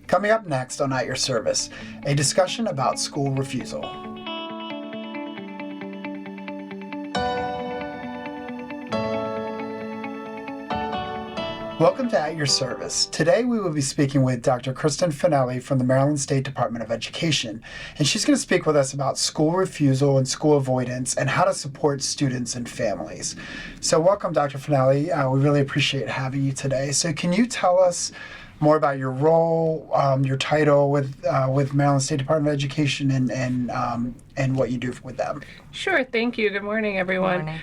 Coming up next on At Your Service, a discussion about school refusal. Welcome to At Your Service. Today we will be speaking with Dr. Christen Faneuil from the Maryland State Department of Education, and she's going to speak with us about school refusal and school avoidance and how to support students and families. So welcome, Dr. Faneuil. We really appreciate having you today. So can you tell us more about your role, your title with Maryland State Department of Education and what you do with them? Sure, thank you. Good morning, everyone. Good morning.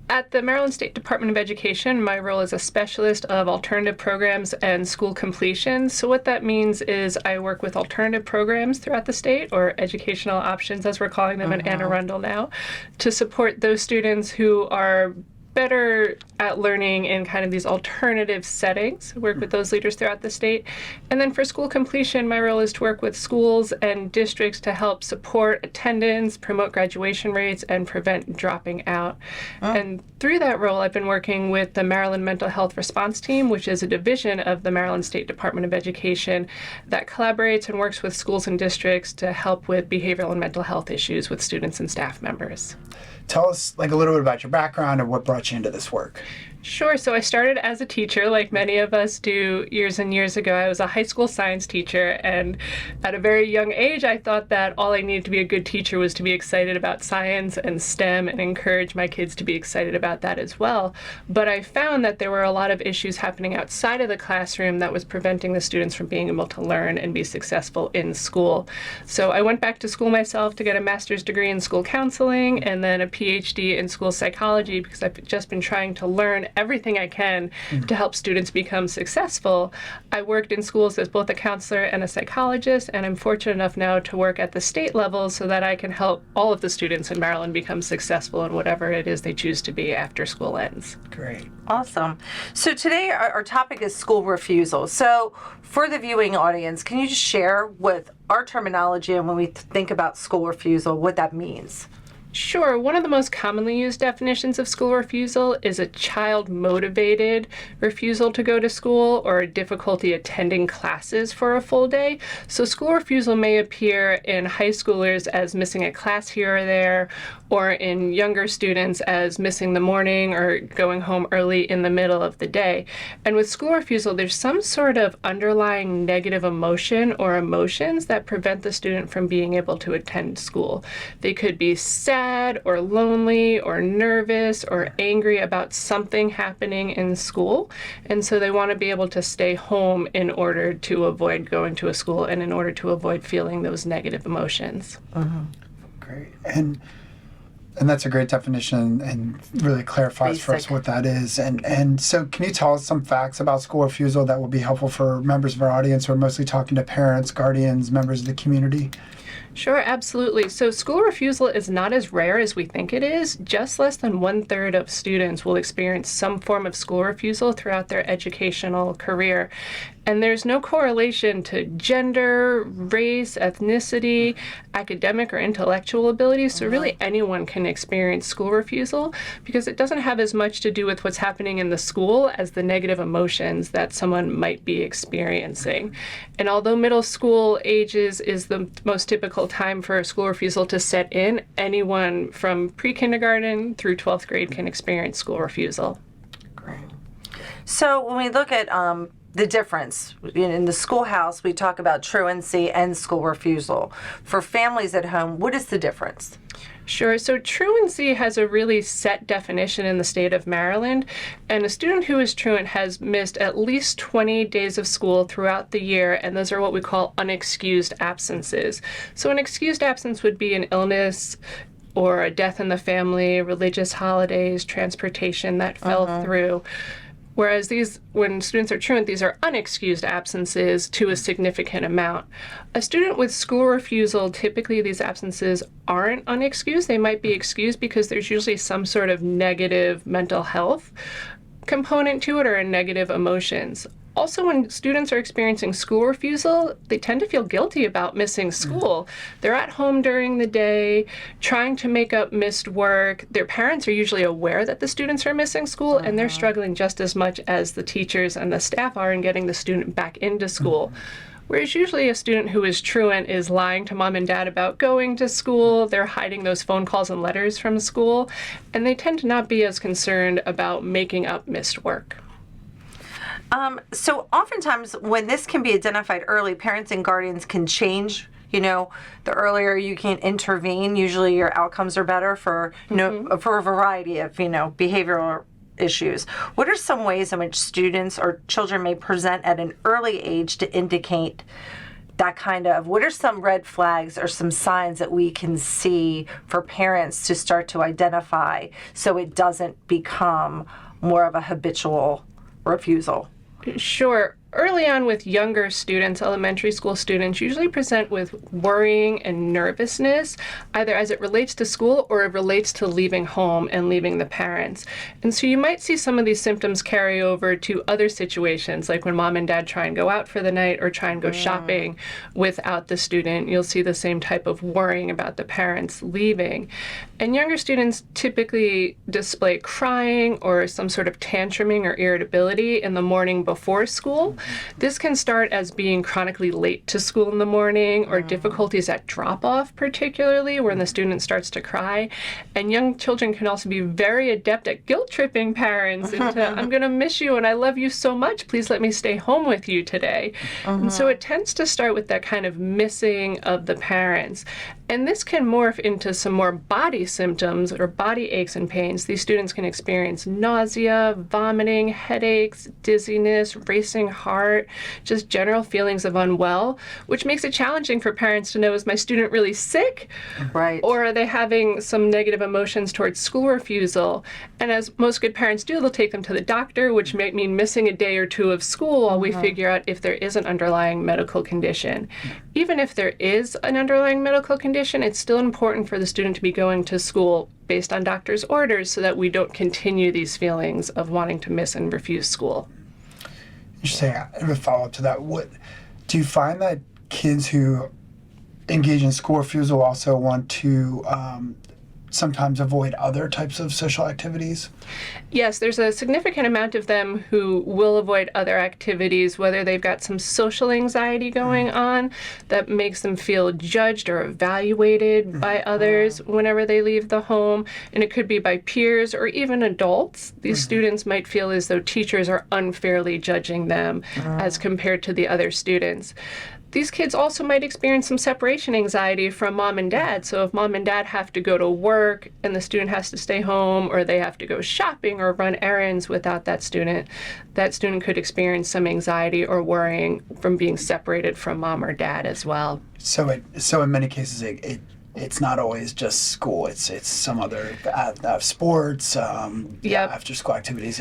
At the Maryland State Department of Education, my role is a specialist of alternative programs and school completion. So what that means is I work with alternative programs throughout the state, or educational options as we're calling them in Anne Arundel now, to support those students who are better at learning in kind of these alternative settings, work with those leaders throughout the state. And then for school completion, my role is to work with schools and districts to help support attendance, promote graduation rates, and prevent dropping out. And through that role, I've been working with the Maryland Mental Health Response Team, which is a division of the Maryland State Department of Education that collaborates and works with schools and districts to help with behavioral and mental health issues with students and staff members. Tell us a little bit about your background and what brought you into this work. Sure. So I started as a teacher, like many of us do years and years ago. I was a high school science teacher, and at a very young age, I thought that all I needed to be a good teacher was to be excited about science and STEM and encourage my kids to be excited about that as well. But I found that there were a lot of issues happening outside of the classroom that was preventing the students from being able to learn and be successful in school. So I went back to school myself to get a master's degree in school counseling and then a PhD in school psychology, because I've just been trying to learn everything I can to help students become successful. I worked in schools as both a counselor and a psychologist, and I'm fortunate enough now to work at the state level so that I can help all of the students in Maryland become successful in whatever it is they choose to be after school ends. Great. Awesome. So today our topic is school refusal. So for the viewing audience, can you just share with our terminology and when we think about school refusal, what that means? Sure. One of the most commonly used definitions of school refusal is a child-motivated refusal to go to school or a difficulty attending classes for a full day. So school refusal may appear in high schoolers as missing a class here or there, or in younger students as missing the morning or going home early in the middle of the day. And with school refusal, there's some sort of underlying negative emotion or emotions that prevent the student from being able to attend school. They could be sad or lonely or nervous or angry about something happening in school. And so they want to be able to stay home in order to avoid going to a school and in order to avoid feeling those negative emotions. Great. And that's a great definition and really clarifies for us what that is. And so can you tell us some facts about school refusal that will be helpful for members of our audience? We're mostly talking to parents, guardians, members of the community. Sure, absolutely. So school refusal is not as rare as we think it is. Just less than 1/3 of students will experience some form of school refusal throughout their educational career. And there's no correlation to gender, race, ethnicity, academic or intellectual ability. So really anyone can experience school refusal because it doesn't have as much to do with what's happening in the school as the negative emotions that someone might be experiencing. And although middle school ages is the most typical time for school refusal to set in, anyone from pre-kindergarten through 12th grade can experience school refusal. Great. So when we look at the difference in the schoolhouse, we talk about truancy and school refusal. For families at home, what is the difference? Sure. So truancy has a really set definition in the state of Maryland, and a student who is truant has missed at least 20 days of school throughout the year, and those are what we call unexcused absences. So an excused absence would be an illness or a death in the family, religious holidays, transportation that fell through. Whereas when students are truant, these are unexcused absences to a significant amount. A student with school refusal, typically these absences aren't unexcused. They might be excused because there's usually some sort of negative mental health component to it or a negative emotions. Also, when students are experiencing school refusal, they tend to feel guilty about missing school. They're at home during the day, trying to make up missed work. Their parents are usually aware that the students are missing school, and they're struggling just as much as the teachers and the staff are in getting the student back into school. Whereas usually a student who is truant is lying to mom and dad about going to school, they're hiding those phone calls and letters from school, and they tend to not be as concerned about making up missed work. So oftentimes when this can be identified early, parents and guardians can change. The earlier you can intervene, usually your outcomes are better for for a variety of behavioral issues. What are some ways in which students or children may present at an early age to indicate that what are some red flags or some signs that we can see for parents to start to identify so it doesn't become more of a habitual refusal? Sure. Early on with younger students, elementary school students usually present with worrying and nervousness, either as it relates to school or it relates to leaving home and leaving the parents. And so you might see some of these symptoms carry over to other situations, like when mom and dad try and go out for the night or try and go shopping without the student. You'll see the same type of worrying about the parents leaving. And younger students typically display crying or some sort of tantruming or irritability in the morning before school. This can start as being chronically late to school in the morning or difficulties at drop-off, particularly when the student starts to cry. And young children can also be very adept at guilt-tripping parents into, I'm going to miss you and I love you so much. Please let me stay home with you today. And so it tends to start with that kind of missing of the parents. And this can morph into some more body symptoms or body aches and pains. These students can experience nausea, vomiting, headaches, dizziness, racing heart, just general feelings of unwell, which makes it challenging for parents to know, is my student really sick? Right. Or are they having some negative emotions towards school refusal? And as most good parents do, they'll take them to the doctor, which might mean missing a day or two of school while we figure out if there is an underlying medical condition. Even if there is an underlying medical condition, it's still important for the student to be going to school based on doctor's orders so that we don't continue these feelings of wanting to miss and refuse school. Interesting. I have a follow-up to that. What do you find that kids who engage in school refusal also want to sometimes avoid other types of social activities? Yes, there's a significant amount of them who will avoid other activities, whether they've got some social anxiety going on that makes them feel judged or evaluated by others whenever they leave the home. And it could be by peers or even adults. These students might feel as though teachers are unfairly judging them as compared to the other students. These kids also might experience some separation anxiety from mom and dad. So if mom and dad have to go to work and the student has to stay home, or they have to go shopping or run errands without that student could experience some anxiety or worrying from being separated from mom or dad as well. So in many cases it's not always just school. It's some other sports, after school activities.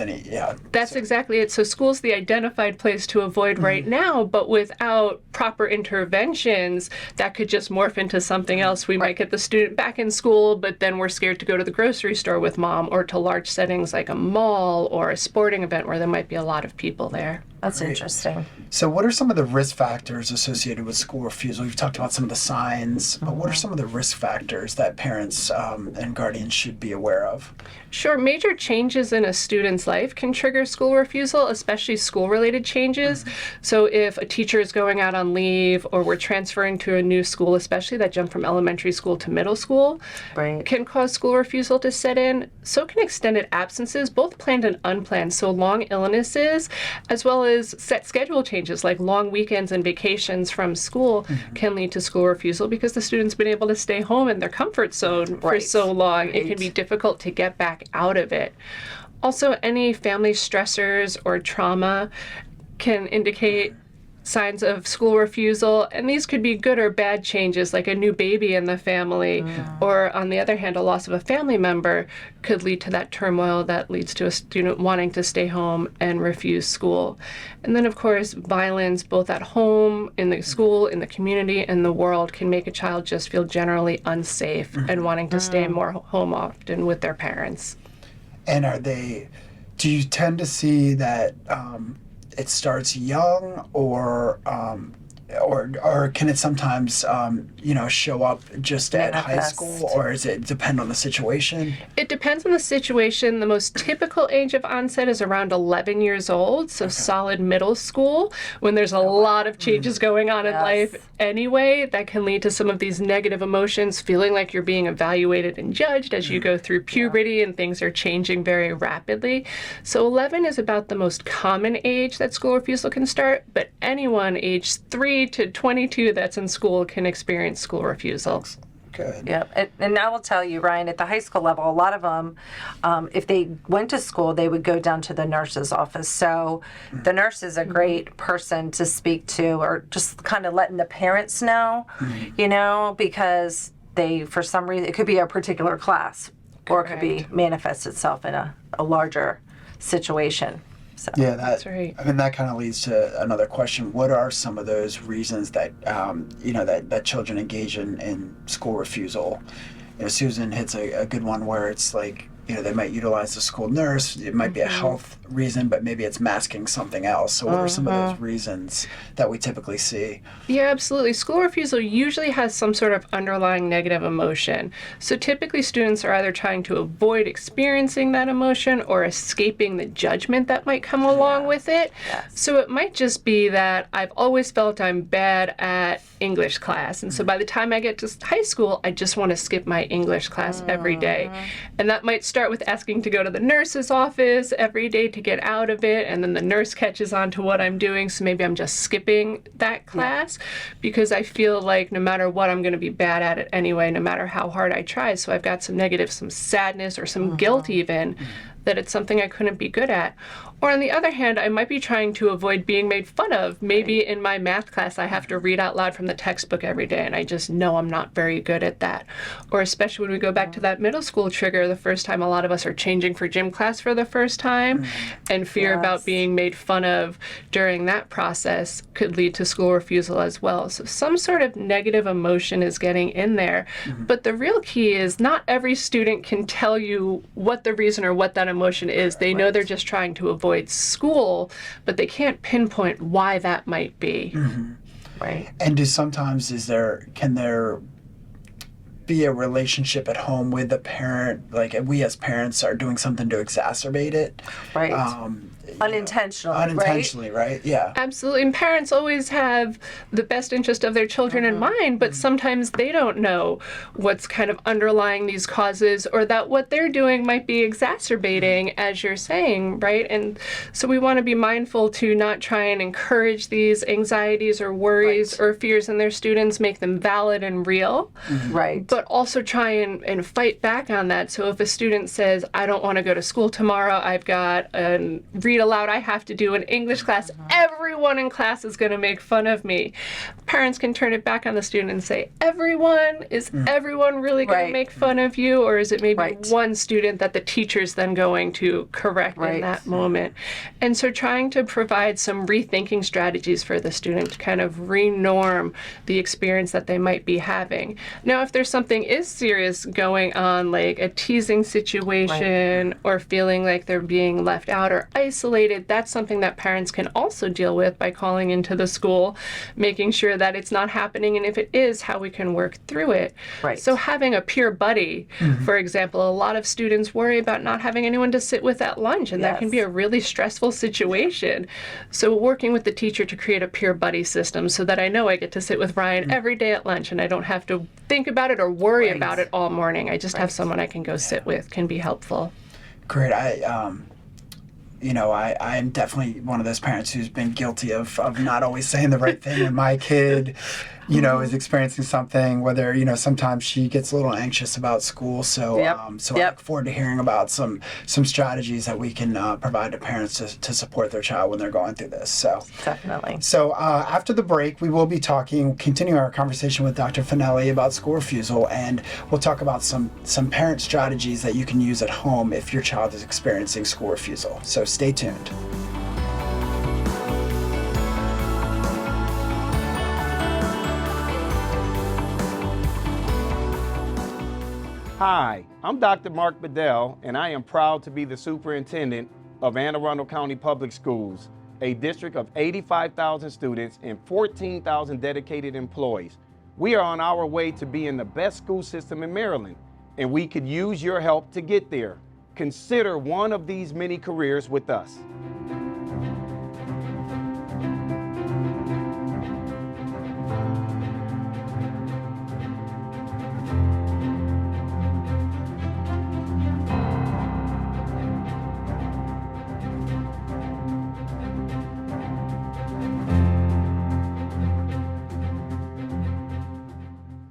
That's exactly it. So school's the identified place to avoid right now, but without proper interventions, that could just morph into something else. We might get the student back in school, but then we're scared to go to the grocery store with mom, or to large settings like a mall or a sporting event where there might be a lot of people there. That's interesting. So what are some of the risk factors associated with school refusal? You've talked about some of the signs, but what are some of the risk factors that parents and guardians should be aware of? Sure. Major changes in a student's life can trigger school refusal, especially school-related changes. So if a teacher is going out on leave, or we're transferring to a new school, especially that jump from elementary school to middle school, can cause school refusal to set in. So can extended absences, both planned and unplanned. So long illnesses, as well as set schedule changes like long weekends and vacations from school can lead to school refusal because the student's been able to stay home in their comfort zone for so long. It can be difficult to get back out of it. Also, any family stressors or trauma can indicate signs of school refusal, and these could be good or bad changes, like a new baby in the family, or on the other hand, a loss of a family member could lead to that turmoil that leads to a student wanting to stay home and refuse school. And then, of course, violence, both at home, in the school, in the community, and the world, can make a child just feel generally unsafe and wanting to stay more home often with their parents. And do you tend to see that it starts young, or or can it sometimes, show up just at high Manifest. school, or does it depend on the situation? It depends on the situation. The most typical age of onset is around 11 years old, so solid middle school, when there's a lot of changes going on in Yes. life anyway. That can lead to some of these negative emotions, feeling like you're being evaluated and judged as you go through puberty and things are changing very rapidly. So 11 is about the most common age that school refusal can start, but anyone age 3 to 22 that's in school can experience school refusal. Good. Yep. And I will tell you, Ryan, at the high school level, a lot of them, if they went to school, they would go down to the nurse's office. So the nurse is a great person to speak to, or just kind of letting the parents know, because they, for some reason, it could be a particular class, or it could be manifest itself in a larger situation. So. Yeah, That's right. I mean, that kind of leads to another question. What are some of those reasons that that children engage in school refusal? Susan hits a good one where it's like, they might utilize the school nurse. It might be a health reason, but maybe it's masking something else. So what are some of those reasons that we typically see? Yeah, absolutely. School refusal usually has some sort of underlying negative emotion. So typically students are either trying to avoid experiencing that emotion or escaping the judgment that might come along with it. Yes. So it might just be that I've always felt I'm bad at English class. And so by the time I get to high school, I just want to skip my English class every day. And that might start with asking to go to the nurse's office every day to get out of it, and then the nurse catches on to what I'm doing, so maybe I'm just skipping that class because I feel like no matter what, I'm going to be bad at it anyway, no matter how hard I try. So I've got some negative, some sadness, or some guilt even, that it's something I couldn't be good at. Or on the other hand, I might be trying to avoid being made fun of. Maybe in my math class, I have to read out loud from the textbook every day, and I just know I'm not very good at that. Or especially when we go back to that middle school trigger, the first time a lot of us are changing for gym class for the first time, and fear about being made fun of during that process could lead to school refusal as well. So some sort of negative emotion is getting in there. But the real key is not every student can tell you what the reason or what that emotion is. They know they're just trying to avoid school, but they can't pinpoint why that might be. Right. And can there be a relationship at home with the parent, like we as parents are doing something to exacerbate it? Right. Unintentionally, right? Yeah. Absolutely. And parents always have the best interest of their children in mind, but sometimes they don't know what's kind of underlying these causes, or that what they're doing might be exacerbating, as you're saying, right? And so we want to be mindful to not try and encourage these anxieties or worries or fears in their students, make them valid and real. Right. But also try and fight back on that. So if a student says, I don't want to go to school tomorrow, I've got a read aloud I have to do in English class, everyone in class is going to make fun of me. Parents can turn it back on the student and say, is everyone really going to make fun of you? Or is it maybe one student that the teacher's then going to correct in that moment? And so trying to provide some rethinking strategies for the student to kind of re-norm the experience that they might be having. Now, if there's something is serious going on, like a teasing situation or feeling like they're being left out or isolated, that's something that parents can also deal with by calling into the school, making sure that it's not happening, and if it is, how we can work through it. Right. So having a peer buddy, for example, a lot of students worry about not having anyone to sit with at lunch, and that can be a really stressful situation. So working with the teacher to create a peer buddy system so that I know I get to sit with Ryan every day at lunch and I don't have to think about it or worry about it all morning. I just have someone I can go sit with, can be helpful. Great. I'm definitely one of those parents who's been guilty of not always saying the right thing when my kid, is experiencing something, whether, sometimes she gets a little anxious about school. So, I look forward to hearing about some strategies that we can provide to parents to support their child when they're going through this. So Definitely. So after the break, we will be continuing our conversation with Dr. Faneuil about school refusal, and we'll talk about some parent strategies that you can use at home if your child is experiencing school refusal. So stay tuned. Hi, I'm Dr. Mark Bedell, and I am proud to be the superintendent of Anne Arundel County Public Schools. a district of 85,000 students and 14,000 dedicated employees. We are on our way to being the best school system in Maryland, and we could use your help to get there. Consider one of these many careers with us.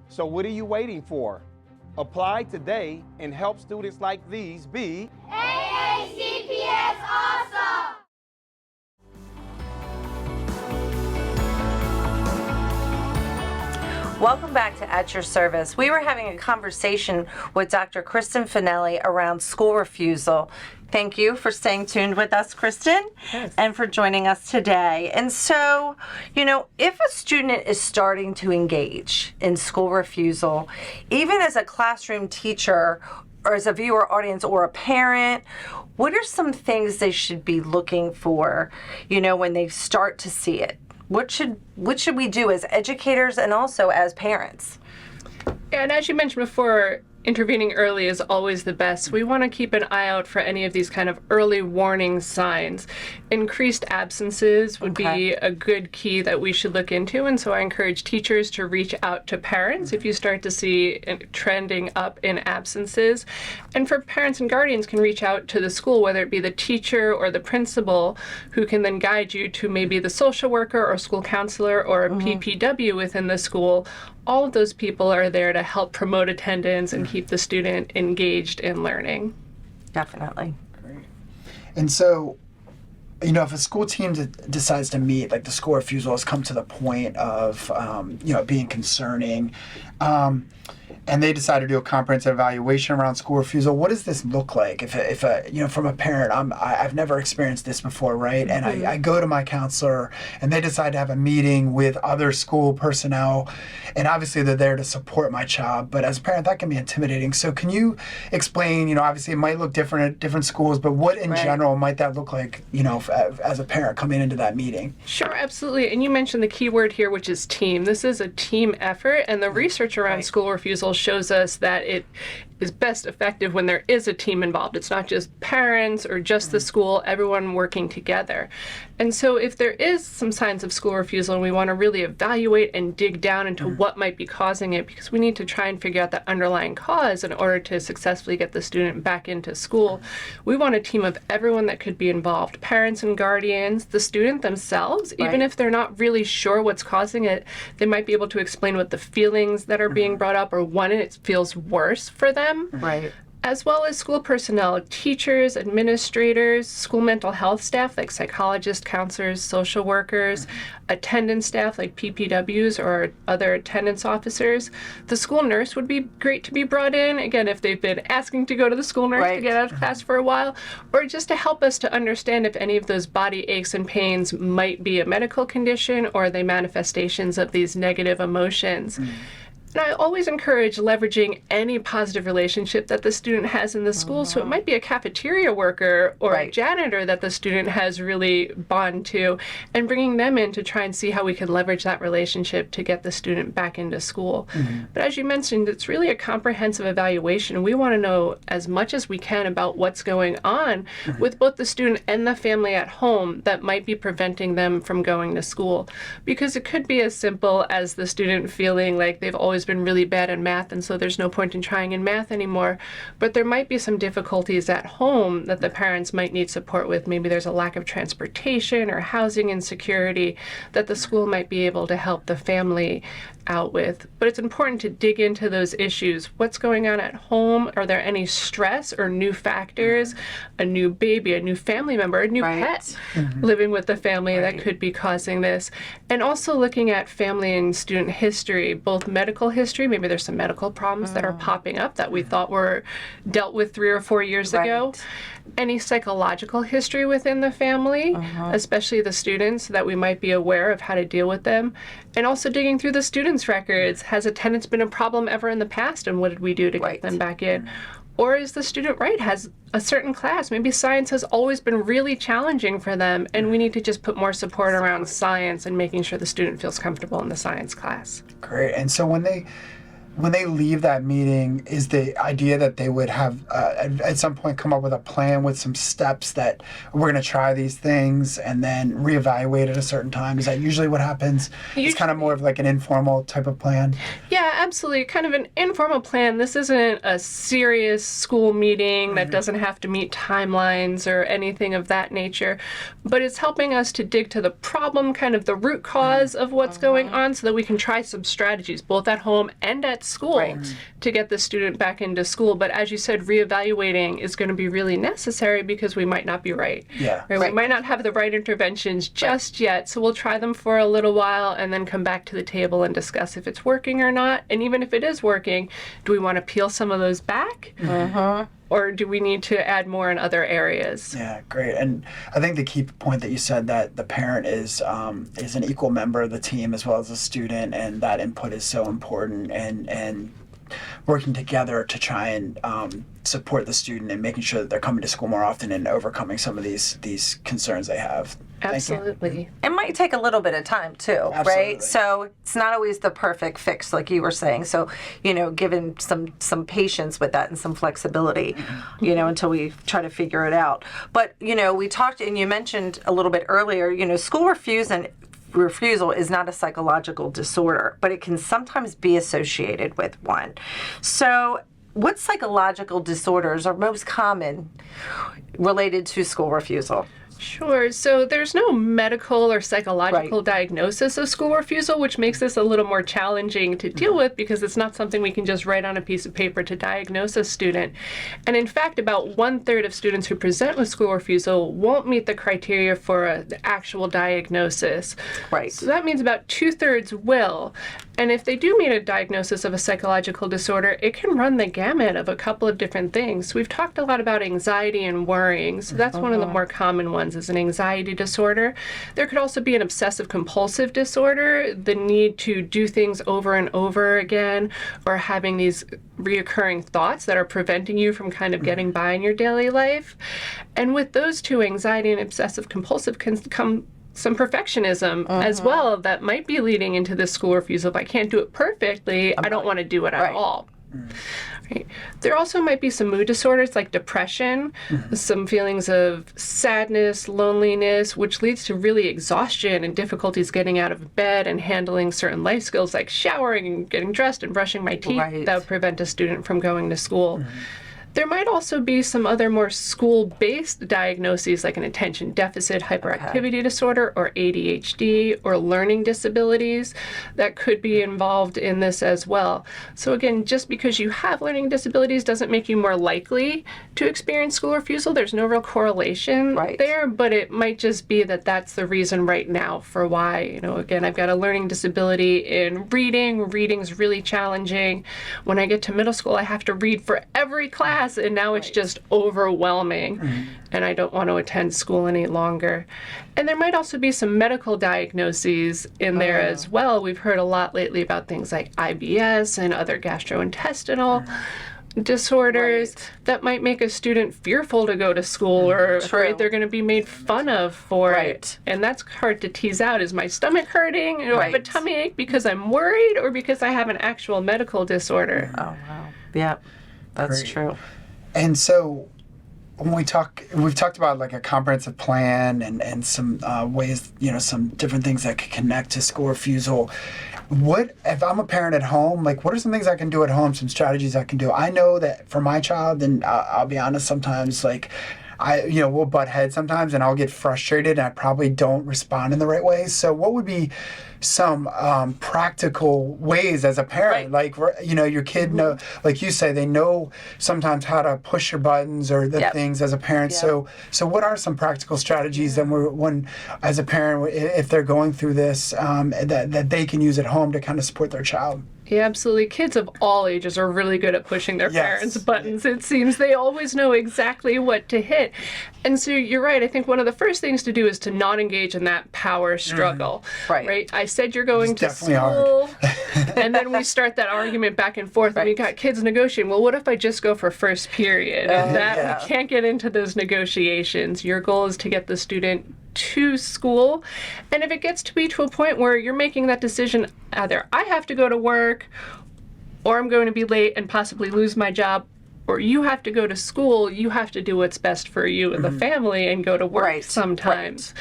So what are you waiting for? Apply today and help students like these be AACPS awesome! Welcome back to At Your Service. We were having a conversation with Dr. Christen Faneuil around school refusal. Thank you for staying tuned with us, Christen, and for joining us today. And so, if a student is starting to engage in school refusal, even as a classroom teacher or as a viewer audience or a parent, what are some things they should be looking for, when they start to see it? What should we do as educators and also as parents? And as you mentioned before, intervening early is always the best. We want to keep an eye out for any of these kind of early warning signs. Increased absences would be a good key that we should look into, and so I encourage teachers to reach out to parents if you start to see it trending up in absences. And for parents and guardians can reach out to the school, whether it be the teacher or the principal, who can then guide you to maybe the social worker or school counselor or a PPW within the school. All of those people are there to help promote attendance and keep the student engaged in learning. Definitely. Great. And so, if a school team decides to meet, like the school refusal has come to the point of, being concerning, and they decide to do a comprehensive evaluation around school refusal, what does this look like? If from a parent, I've never experienced this before, right? And I go to my counselor, and they decide to have a meeting with other school personnel, and obviously they're there to support my child, but as a parent, that can be intimidating. So can you explain, obviously it might look different at different schools, but what in general might that look like, as a parent coming into that meeting? Sure, absolutely. And you mentioned the key word here, which is team. This is a team effort, and the research around school refusal shows us that it is best effective when there is a team involved. It's not just parents or just the school, everyone working together. And so if there is some signs of school refusal and we want to really evaluate and dig down into what might be causing it, because we need to try and figure out the underlying cause in order to successfully get the student back into school, we want a team of everyone that could be involved, parents and guardians, the student themselves, even if they're not really sure what's causing it, they might be able to explain what the feelings that are being brought up or when it feels worse for them. Right. As well as school personnel, teachers, administrators, school mental health staff like psychologists, counselors, social workers, attendance staff like PPWs or other attendance officers. The school nurse would be great to be brought in, again, if they've been asking to go to the school nurse to get out of class for a while, or just to help us to understand if any of those body aches and pains might be a medical condition or are they manifestations of these negative emotions. And I always encourage leveraging any positive relationship that the student has in the school. So it might be a cafeteria worker or a janitor that the student has really bond to, and bringing them in to try and see how we can leverage that relationship to get the student back into school. But as you mentioned, it's really a comprehensive evaluation. We want to know as much as we can about what's going on with both the student and the family at home that might be preventing them from going to school. Because it could be as simple as the student feeling like they've always been really bad in math and so there's no point in trying in math anymore, but there might be some difficulties at home that the parents might need support with. Maybe there's a lack of transportation or housing insecurity that the school might be able to help the family out with. But it's important to dig into those issues. What's going on at home? Are there any stress or new factors? A new baby, a new family member, a new pet living with the family that could be causing this. And also looking at family and student history, both medical history, maybe there's some medical problems that are popping up that we thought were dealt with 3 or 4 years ago. Any psychological history within the family, especially the students, that we might be aware of how to deal with them. And also digging through the students' records. Has attendance been a problem ever in the past, and what did we do to get them back in? Or is the student right, has a certain class? Maybe science has always been really challenging for them, and we need to just put more support around science and making sure the student feels comfortable in the science class. Great. And so when they leave that meeting, is the idea that they would have at some point come up with a plan with some steps that we're going to try these things and then reevaluate at a certain time? Is that usually what happens? It's kind of more of like an informal type of plan? Yeah, absolutely. Kind of an informal plan. This isn't a serious school meeting that doesn't have to meet timelines or anything of that nature, but it's helping us to dig to the problem, kind of the root cause of what's going on, so that we can try some strategies both at home and at school to get the student back into school. But as you said, reevaluating is going to be really necessary because we might not be right. Yeah. Right? We might not have the right interventions just yet, so we'll try them for a little while and then come back to the table and discuss if it's working or not. And even if it is working, do we want to peel some of those back? Or do we need to add more in other areas? Yeah, great. And I think the key point that you said, that the parent is an equal member of the team as well as the student, and that input is so important, and working together to try and support the student and making sure that they're coming to school more often and overcoming some of these concerns they have. Absolutely. It might take a little bit of time too, Absolutely. right? So it's not always the perfect fix, like you were saying. So, given some patience with that and some flexibility, until we try to figure it out. But, we talked, and you mentioned a little bit earlier, school refusal is not a psychological disorder, but it can sometimes be associated with one. So what psychological disorders are most common related to school refusal? Sure. So there's no medical or psychological diagnosis of school refusal, which makes this a little more challenging to deal with because it's not something we can just write on a piece of paper to diagnose a student. And in fact, about 1/3 of students who present with school refusal won't meet the criteria for an actual diagnosis. Right. So that means about 2/3 will. And if they do meet a diagnosis of a psychological disorder, it can run the gamut of a couple of different things. We've talked a lot about anxiety and worrying, so that's one of the more common ones, is an anxiety disorder. There could also be an obsessive compulsive disorder, the need to do things over and over again, or having these reoccurring thoughts that are preventing you from kind of getting by in your daily life. And with those two, anxiety and obsessive compulsive, can come some perfectionism as well that might be leading into this school refusal. If I can't do it perfectly, I don't want to do it at all. Right. There also might be some mood disorders like depression, some feelings of sadness, loneliness, which leads to really exhaustion and difficulties getting out of bed and handling certain life skills like showering and getting dressed and brushing my teeth that would prevent a student from going to school. There might also be some other more school-based diagnoses like an attention deficit hyperactivity disorder or ADHD or learning disabilities that could be involved in this as well. So again, just because you have learning disabilities doesn't make you more likely to experience school refusal. There's no real correlation there, but it might just be that that's the reason right now for why, again, I've got a learning disability in reading. Reading's really challenging. When I get to middle school, I have to read for every class, and now it's just overwhelming, and I don't want to attend school any longer. And there might also be some medical diagnoses in there as well. We've heard a lot lately about things like IBS and other gastrointestinal disorders that might make a student fearful to go to school or afraid they're going to be made fun of for it. And that's hard to tease out. Is my stomach hurting? Do I have a tummy ache because I'm worried or because I have an actual medical disorder? Oh, wow. Yeah, that's true. And so when we've talked about like a comprehensive plan and some ways, some different things that could connect to school refusal. What, if I'm a parent at home, like what are some things I can do at home, some strategies I can do? I know that for my child, and I'll be honest, sometimes like we'll butt heads sometimes and I'll get frustrated and I probably don't respond in the right way. So what would be some practical ways as a parent, like, your kid know, like you say, they know sometimes how to push your buttons or the things as a parent. So what are some practical strategies that when as a parent, if they're going through this, that they can use at home to kind of support their child? Yeah, absolutely. Kids of all ages are really good at pushing their parents' buttons. It seems they always know exactly what to hit. And so you're right. I think one of the first things to do is to not engage in that power struggle. Right? I said you're going to school. And then we start that argument back and forth, and we got kids negotiating. Well, what if I just go for first period? And we can't get into those negotiations. Your goal is to get the student to school. And if it gets to be to a point where you're making that decision, either I have to go to work, or I'm going to be late and possibly lose my job, or you have to go to school, you have to do what's best for you and the family and go to work sometimes.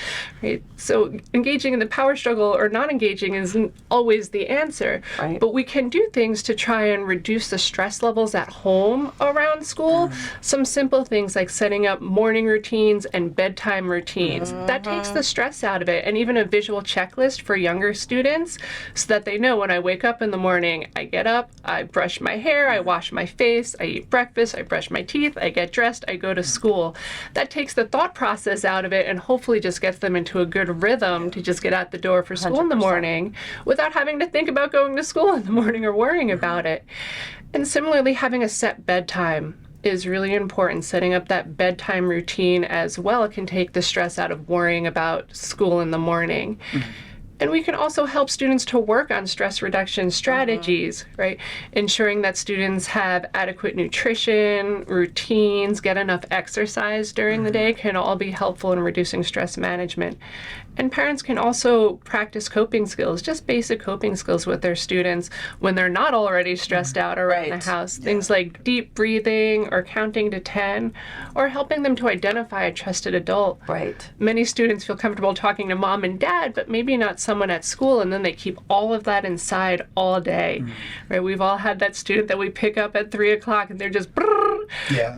Right? So engaging in the power struggle or not engaging isn't always the answer. But we can do things to try and reduce the stress levels at home around school. Some simple things like setting up morning routines and bedtime routines. That takes the stress out of it. And even a visual checklist for younger students so that they know when I wake up in the morning, I get up, I brush my hair, I wash my face, I eat breakfast, I brush my teeth, I get dressed, I go to school. That takes the thought process out of it and hopefully just gets them into a good rhythm to just get out the door for school 100%. In the morning without having to think about going to school in the morning or worrying about it. And similarly, having a set bedtime is really important. Setting up that bedtime routine as well can take the stress out of worrying about school in the morning. And we can also help students to work on stress reduction strategies, right? Ensuring that students have adequate nutrition, routines, get enough exercise during the day can all be helpful in reducing stress management. And parents can also practice coping skills, just basic coping skills with their students when they're not already stressed out around the house. Things like deep breathing or counting to 10, or helping them to identify a trusted adult. Many students feel comfortable talking to mom and dad, but maybe not someone at school, and then they keep all of that inside all day. Right? We've all had that student that we pick up at 3 o'clock and they're just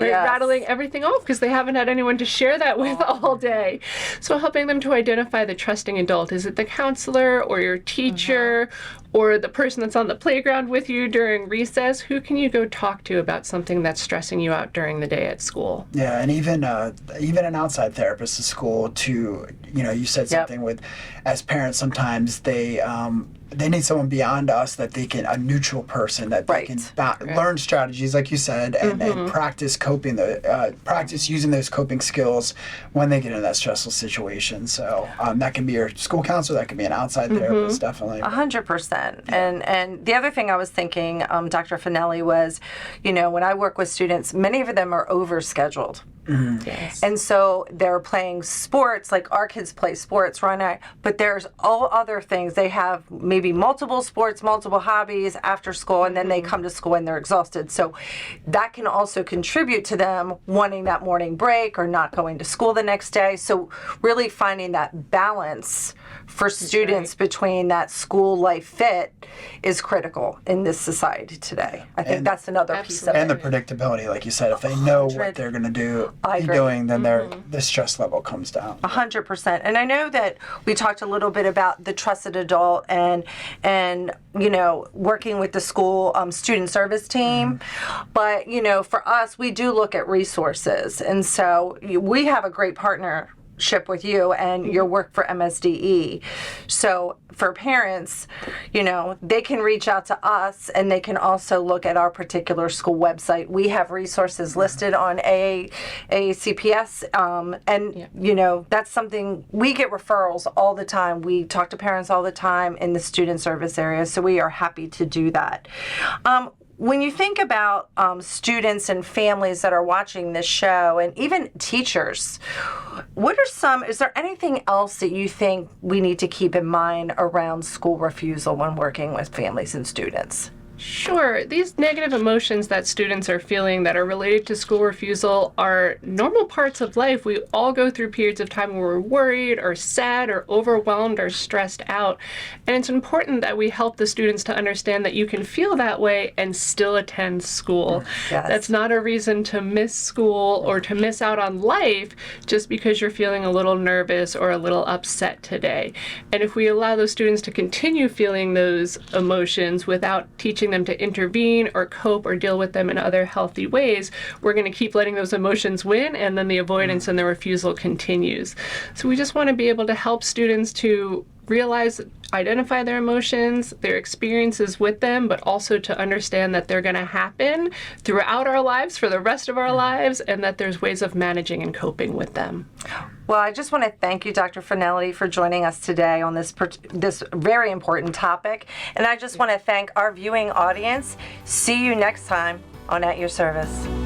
rattling everything off because they haven't had anyone to share that with all day. So helping them to identify the trusting adult. Is it the counselor or your teacher or the person that's on the playground with you during recess? Who can you go talk to about something that's stressing you out during the day at school? Yeah, and even an outside therapist at school to, you said something with, as parents sometimes they need someone beyond us that they can, a neutral person that they can learn strategies, like you said, and practice coping, practice using those coping skills when they get in that stressful situation. So that can be your school counselor, that can be an outside therapist, definitely. 100%. And the other thing I was thinking, Dr. Faneuil, was, when I work with students, many of them are overscheduled. And so they're playing sports, like our kids play sports, but there's all other things. They have maybe multiple sports, multiple hobbies after school, and then they come to school and they're exhausted. So that can also contribute to them wanting that morning break or not going to school the next day. So really finding that balance for students between that school life fit is critical in this society today. I think that's another piece of it. And the predictability, like you said, if they know what they're going to be doing, then the stress level comes down. 100%. And I know that we talked a little bit about the trusted adult and working with the school student service team. But, for us, we do look at resources. And so we have a great partnership with you and your work for MSDE. So for parents, they can reach out to us and they can also look at our particular school website. We have resources listed on AACPS, and that's something, we get referrals all the time. We talk to parents all the time in the student service area, so we are happy to do that. When you think about students and families that are watching this show, and even teachers, is there anything else that you think we need to keep in mind around school refusal when working with families and students? Sure. These negative emotions that students are feeling that are related to school refusal are normal parts of life. We all go through periods of time where we're worried or sad or overwhelmed or stressed out. And it's important that we help the students to understand that you can feel that way and still attend school. That's not a reason to miss school or to miss out on life just because you're feeling a little nervous or a little upset today. And if we allow those students to continue feeling those emotions without teaching them to intervene or cope or deal with them in other healthy ways, we're going to keep letting those emotions win, and then the avoidance and the refusal continues. So we just want to be able to help students to realize, identify their emotions, their experiences with them, but also to understand that they're going to happen throughout our lives for the rest of our lives, and that there's ways of managing and coping with them. Well, I just want to thank you, Dr. Faneuil, for joining us today on this very important topic. And I just want to thank our viewing audience. See you next time on At Your Service.